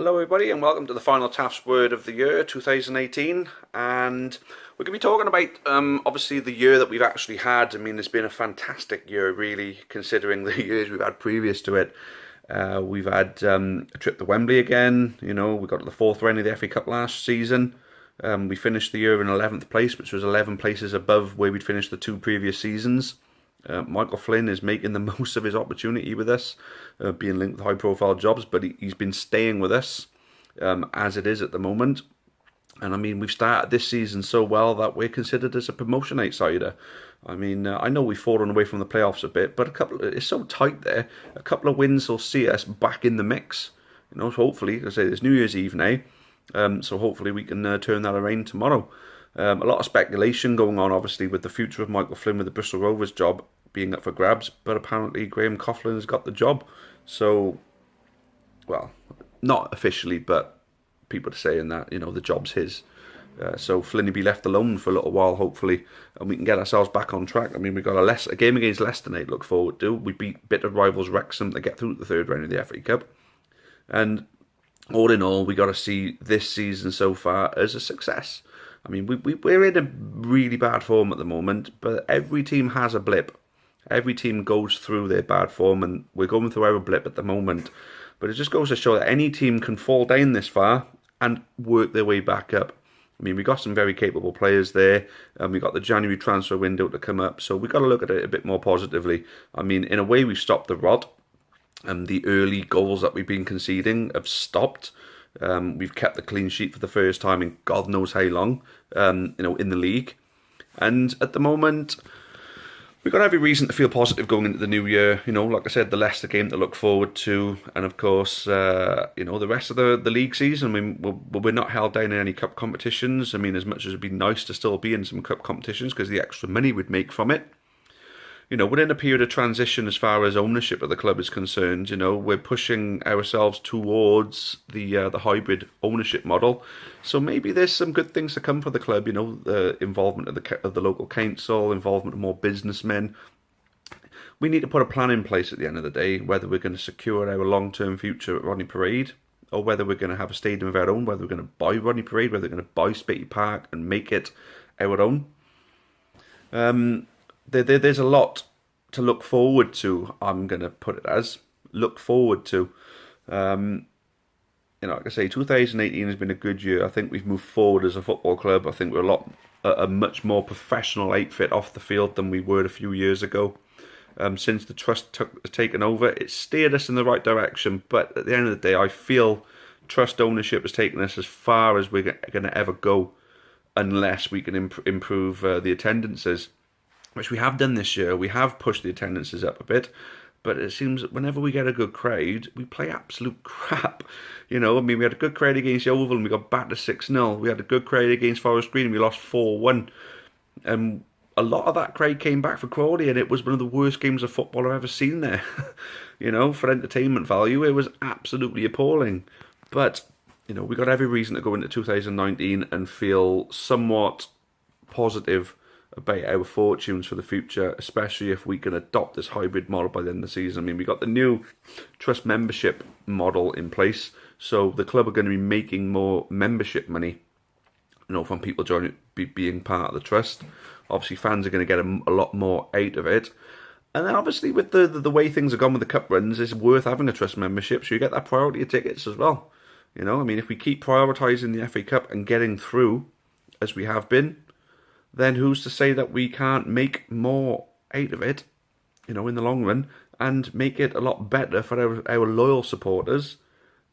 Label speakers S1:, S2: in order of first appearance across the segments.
S1: Hello everybody and welcome to the final Taff's Word of the year 2018, and we're going to be talking about obviously the year that we've actually had. I mean, it's been a fantastic year really, considering the years we've had previous to it. We've had a trip to Wembley again. You know, we got to the fourth round of the FA Cup last season. We finished the year in 11th place, which was 11 places above where we'd finished the two previous seasons. Michael Flynn is making the most of his opportunity with us, being linked with high-profile jobs, but he's been staying with us as it is at the moment. And I mean, we've started this season so well that we're considered as a promotion outsider. I mean, I know we've fallen away from the playoffs a bit, but it's so tight there. A couple of wins will see us back in the mix. You know, so hopefully, I say it's New Year's Eve now, so hopefully we can turn that around tomorrow. A lot of speculation going on, obviously, with the future of Michael Flynn with the Bristol Rovers job being up for grabs, but apparently Graham Coughlin has got the job. So, well, not officially, but people are saying that, you know, the job's his. So Flynn will be left alone for a little while, hopefully, and we can get ourselves back on track. I mean, we've got a game against Leicester tonight to look forward to. We beat bitter rivals Wrexham to get through to the third round of the FA Cup. And all in all, we got to see this season so far as a success. I mean, we're in a really bad form at the moment, but every team has a blip. Every team goes through their bad form, and we're going through our blip at the moment. But it just goes to show that any team can fall down this far and work their way back up. I mean, we got some very capable players there, and we got the January transfer window to come up, so we've got to look at it a bit more positively. I mean, in a way, we've stopped the rot, and the early goals that we've been conceding have stopped. We've kept the clean sheet for the first time in God knows how long, you know, in the league. And at the moment, we've got every reason to feel positive going into the new year. You know, like I said, the Leicester game to look forward to, and of course, you know, the rest of the league season. I mean, we're not held down in any cup competitions. I mean, as much as it'd be nice to still be in some cup competitions because the extra money we'd make from it. You know, we're in a period of transition as far as ownership of the club is concerned. You know, we're pushing ourselves towards the hybrid ownership model. So maybe there's some good things to come for the club. You know, the involvement of the local council, involvement of more businessmen. We need to put a plan in place at the end of the day, whether we're going to secure our long-term future at Rodney Parade, or whether we're going to have a stadium of our own, whether we're going to buy Rodney Parade, whether we're going to buy Spatey Park and make it our own. There's a lot to look forward to. I'm going to put it as look forward to. You know, like I say, 2018 has been a good year. I think we've moved forward as a football club. I think we're a much more professional outfit off the field than we were a few years ago. Since the trust taken over, it's steered us in the right direction. But at the end of the day, I feel trust ownership has taken us as far as we're going to ever go, unless we can improve the attendances, which we have done this year. We have pushed the attendances up a bit, but it seems that whenever we get a good crowd, we play absolute crap. You know, I mean, we had a good crowd against Yeovil and we got battered 6-0. We had a good crowd against Forest Green and we lost 4-1. And a lot of that crowd came back for Crawley, and it was one of the worst games of football I've ever seen there. You know, for entertainment value, it was absolutely appalling. But, you know, we got every reason to go into 2019 and feel somewhat positive about our fortunes for the future, especially if we can adopt this hybrid model by the end of the season. I mean, we got the new trust membership model in place, so the club are going to be making more membership money, you know, from people being part of the trust. Obviously, fans are going to get a lot more out of it. And then obviously with the way things have gone with the cup runs, it's worth having a trust membership, so you get that priority of tickets as well. You know, I mean, if we keep prioritising the FA Cup and getting through, as we have been, then who's to say that we can't make more out of it, you know, in the long run, and make it a lot better for our loyal supporters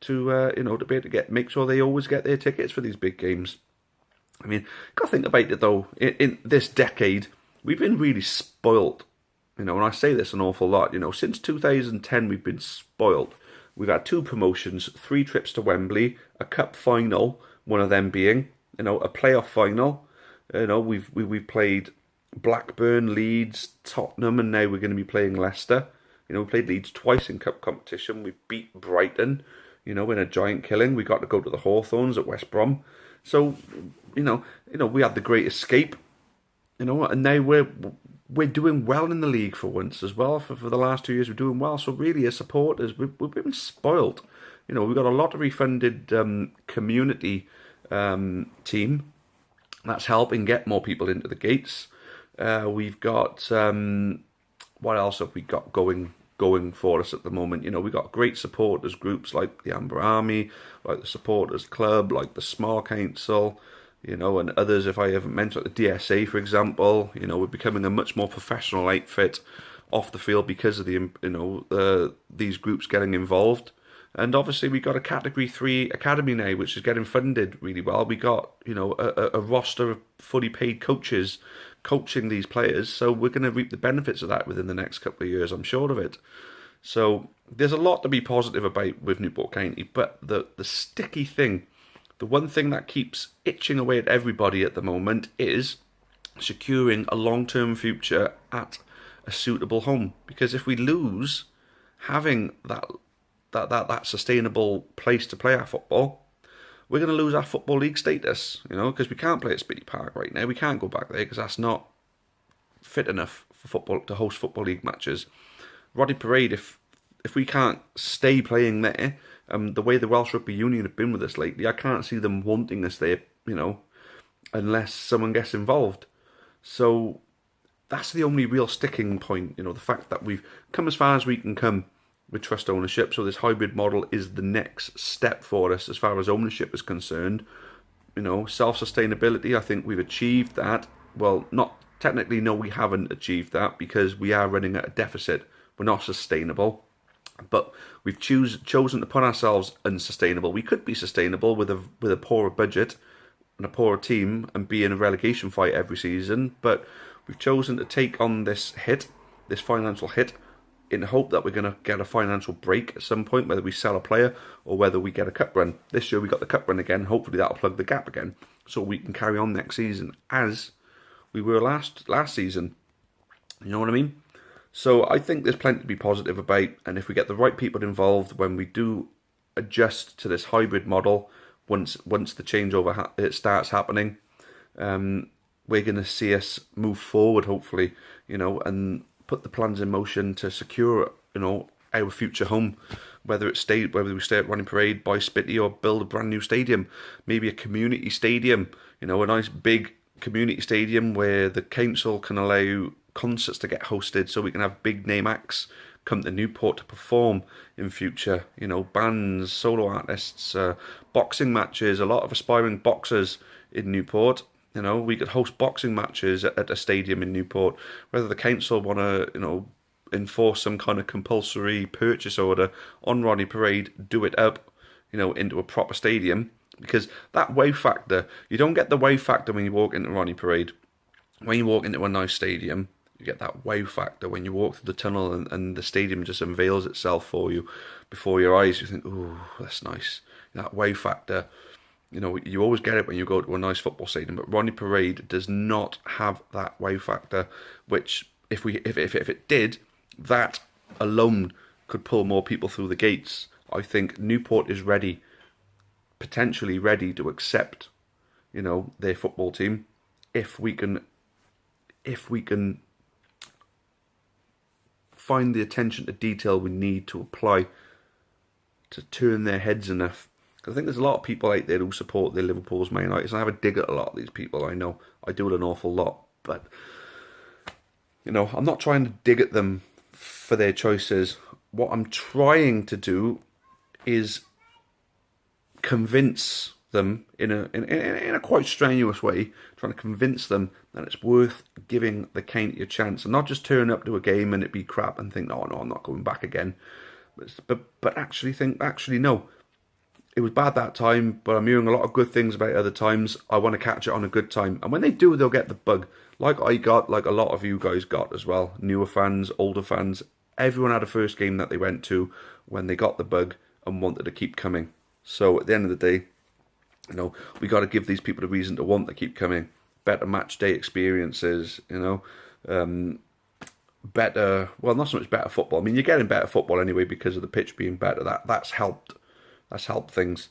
S1: to, you know, to be able to make sure they always get their tickets for these big games. I mean, got to think about it though, in this decade, we've been really spoilt, you know, and I say this an awful lot, you know, since 2010 we've been spoilt. We've had 2 promotions, 3 trips to Wembley, a cup final, one of them being, you know, a playoff final. You know, we've played Blackburn, Leeds, Tottenham, and now we're going to be playing Leicester. You know, we played Leeds twice in cup competition. We beat Brighton, you know, in a giant killing. We got to go to the Hawthorns at West Brom. So, you know, we had the great escape, you know, and now we're doing well in the league for once as well. For the last 2 years, we're doing well. So really, as supporters, we've been spoilt. You know, we've got a lottery-funded community team that's helping get more people into the gates. We've got what else have we got going for us at the moment? You know, we've got great supporters groups like the Amber Army, like the Supporters Club, like the Small Council, you know, and others if I haven't mentioned, like the DSA, for example. You know, we're becoming a much more professional outfit off the field because of these groups getting involved. And obviously we got a Category 3 academy now, which is getting funded really well. We got, you know, a roster of fully paid coaches coaching these players. So we're going to reap the benefits of that within the next couple of years, I'm sure of it. So there's a lot to be positive about with Newport County. But the sticky thing, the one thing that keeps itching away at everybody at the moment is securing a long-term future at a suitable home. Because if we lose having that sustainable place to play our football, we're going to lose our Football League status, you know, because we can't play at Spitty Park right now. We can't go back there because that's not fit enough for football to host Football League matches. Roddy Parade, if we can't stay playing there, the way the Welsh Rugby Union have been with us lately, I can't see them wanting us there, you know, unless someone gets involved. So that's the only real sticking point, you know, the fact that we've come as far as we can come with trust ownership. So this hybrid model is the next step for us as far as ownership is concerned. You know, self-sustainability, I think we've achieved that. Well, not technically, no, we haven't achieved that because we are running at a deficit. We're not sustainable. But we've chosen to put ourselves unsustainable. We could be sustainable with a poorer budget and a poorer team and be in a relegation fight every season. But we've chosen to take on this hit, this financial hit, in hope that we're going to get a financial break at some point, whether we sell a player or whether we get a cup run. This year we got the cup run again. Hopefully that'll plug the gap again so we can carry on next season as we were last season. You know what I mean? So I think there's plenty to be positive about, and if we get the right people involved when we do adjust to this hybrid model, once the changeover it starts happening, we're going to see us move forward, hopefully, you know, and put the plans in motion to secure, you know, our future home, whether we stay at Running Parade, buy Spitty, or build a brand new stadium, maybe a community stadium, you know, a nice big community stadium where the council can allow concerts to get hosted, so we can have big name acts come to Newport to perform in future, you know, bands, solo artists, boxing matches, a lot of aspiring boxers in Newport. You know, we could host boxing matches at a stadium in Newport. Whether the council want to, you know, enforce some kind of compulsory purchase order on Rodney Parade, do it up, you know, into a proper stadium. Because that wow factor, you don't get the wow factor when you walk into Rodney Parade. When you walk into a nice stadium, you get that wow factor when you walk through the tunnel and the stadium just unveils itself for you before your eyes. You think, ooh, that's nice. That wow factor. You know, you always get it when you go to a nice football stadium, but Rodney Parade does not have that wow factor, which if it did, that alone could pull more people through the gates. I think Newport is potentially ready to accept, you know, their football team if we can find the attention to detail we need to apply to turn their heads enough. I think there's a lot of people out there who support their Liverpool's Man United, and I have a dig at a lot of these people. I know I do it an awful lot, but you know, I'm not trying to dig at them for their choices. What I'm trying to do is convince them in a quite strenuous way, trying to convince them that it's worth giving the county a chance, and not just turn up to a game and it be crap and think, no, I'm not going back again, but actually think, no. It was bad that time, but I'm hearing a lot of good things about other times. I want to catch it on a good time. And when they do, they'll get the bug. Like I got, like a lot of you guys got as well. Newer fans, older fans. Everyone had a first game that they went to when they got the bug and wanted to keep coming. So at the end of the day, you know, we got to give these people a reason to want to keep coming. Better match day experiences, you know. Better, well, not so much better football. I mean, you're getting better football anyway because of the pitch being better. That's helped. That's helped things.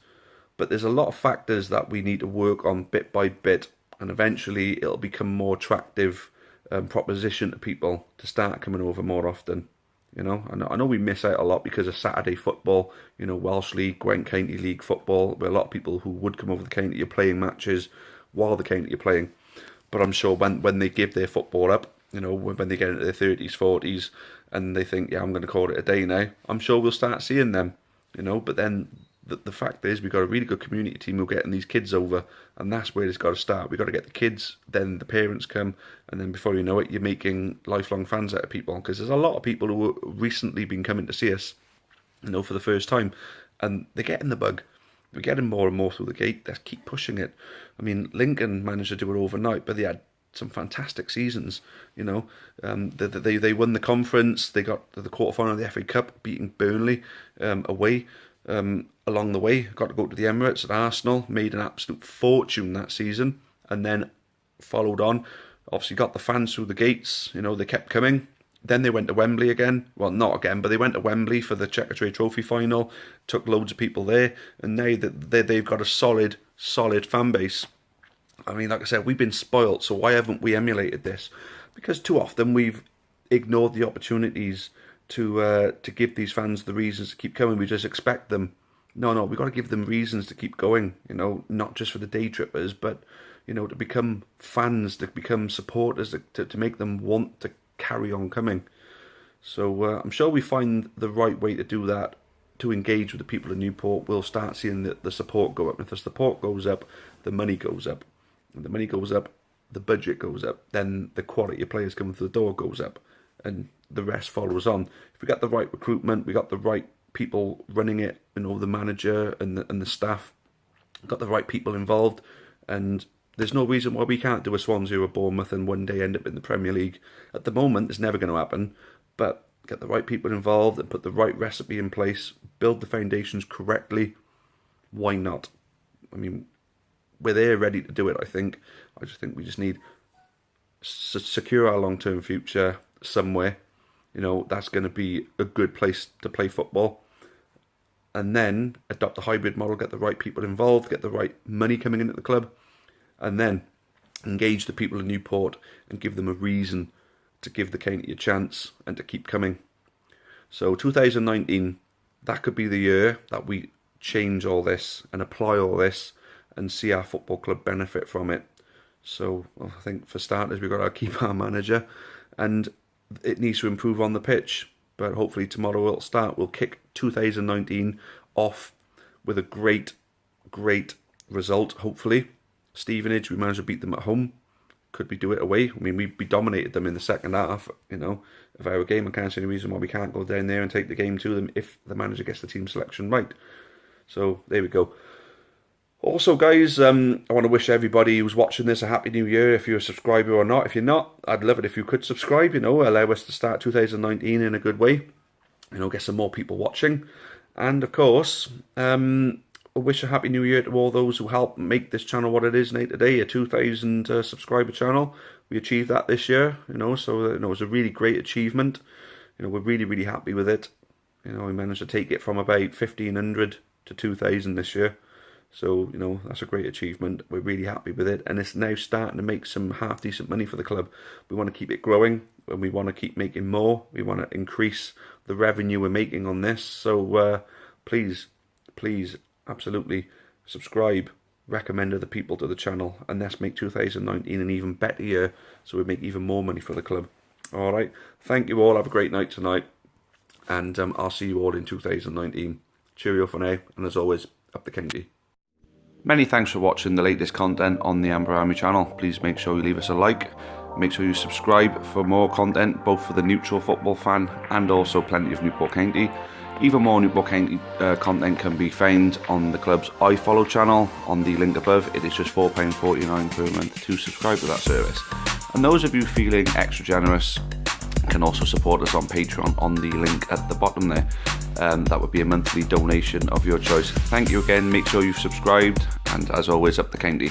S1: But there's a lot of factors that we need to work on bit by bit, and eventually it'll become more attractive proposition to people to start coming over more often. You know, I know we miss out a lot because of Saturday football, you know, Welsh League, Gwent County League football, where a lot of people who would come over the county are playing matches while the county are playing. But I'm sure when they give their football up, you know, when they get into their 30s, 40s, and they think, yeah, I'm going to call it a day now, I'm sure we'll start seeing them, you know. But then the fact is, we've got a really good community team who are getting these kids over, and that's where it's got to start. We've got to get the kids, then the parents come, and then before you know it, you're making lifelong fans out of people. Because there's a lot of people who have recently been coming to see us, you know, for the first time, and they're getting the bug. We're getting more and more through the gate. Let's keep pushing it. I mean, Lincoln managed to do it overnight, but they had some fantastic seasons, you know. They won the conference. They got to the quarterfinal of the FA Cup, beating Burnley away. Along the way, got to go to the Emirates at Arsenal, made an absolute fortune that season, and then followed on. Obviously got the fans through the gates, you know, they kept coming. Then they went to Wembley again. Well, not again, but they went to Wembley for the Checkatrade Trophy final, took loads of people there, and now they've got a solid fan base. I mean, like I said, we've been spoilt, so why haven't we emulated this? Because too often we've ignored the opportunities to give these fans the reasons to keep coming. We just expect them. No, we've got to give them reasons to keep going, you know, not just for the day trippers, but, you know, to become fans, to become supporters, to make them want to carry on coming. So I'm sure we find the right way to do that, to engage with the people of Newport. We'll start seeing the support go up. If the support goes up, the money goes up. When the money goes up, the budget goes up. Then the quality of players coming through the door goes up, and the rest follows on. If we got the right recruitment, we got the right people running it, you know, the manager and the staff, got the right people involved, and there's no reason why we can't do a Swansea or a Bournemouth and one day end up in the Premier League. At the moment, it's never going to happen, but get the right people involved and put the right recipe in place, build the foundations correctly. Why not? I mean, we're there ready to do it, I think. I just think we just need to secure our long-term future somewhere. You know, that's going to be a good place to play football. And then adopt a hybrid model, get the right people involved, get the right money coming into the club, and then engage the people in Newport and give them a reason to give the county a chance and to keep coming. So 2019, that could be the year that we change all this and apply all this and see our football club benefit from it. So I think for starters, we've got to keep our manager, and it needs to improve on the pitch. But hopefully tomorrow it'll start. We'll kick 2019 off with a great result, hopefully. Stevenage, we managed to beat them at home. Could we do it away? I mean, we dominated them in the second half, you know, of our game. I can't see any reason why we can't go down there and take the game to them if the manager gets the team selection right. So, there we go. Also, guys, I want to wish everybody who's watching this a Happy New Year, if you're a subscriber or not. If you're not, I'd love it if you could subscribe, you know, allow us to start 2019 in a good way. You know, get some more people watching. And, of course, I wish a Happy New Year to all those who helped make this channel what it is now today, a 2,000 subscriber channel. We achieved that this year, you know, so, you know, it was a really great achievement. You know, we're really happy with it. You know, we managed to take it from about 1,500 to 2,000 this year. So, you know, that's a great achievement. We're really happy with it. And it's now starting to make some half-decent money for the club. We want to keep it growing, and we want to keep making more. We want to increase the revenue we're making on this. So, please, absolutely subscribe, recommend other people to the channel, and let's make 2019 an even better year so we make even more money for the club. All right. Thank you all. Have a great night tonight. And I'll see you all in 2019. Cheerio for now. And as always, up the county. Many thanks for watching the latest content on the Amber Army channel. Please make sure you leave us a like. Make sure you subscribe for more content, both for the neutral football fan and also plenty of Newport County. Even more Newport County content can be found on the club's iFollow channel on the link above. It is just £4.49 per month to subscribe to that service. And those of you feeling extra generous can also support us on Patreon on the link at the bottom there. That would be a monthly donation of your choice. Thank you again. Make sure you've subscribed, and as always, up the county.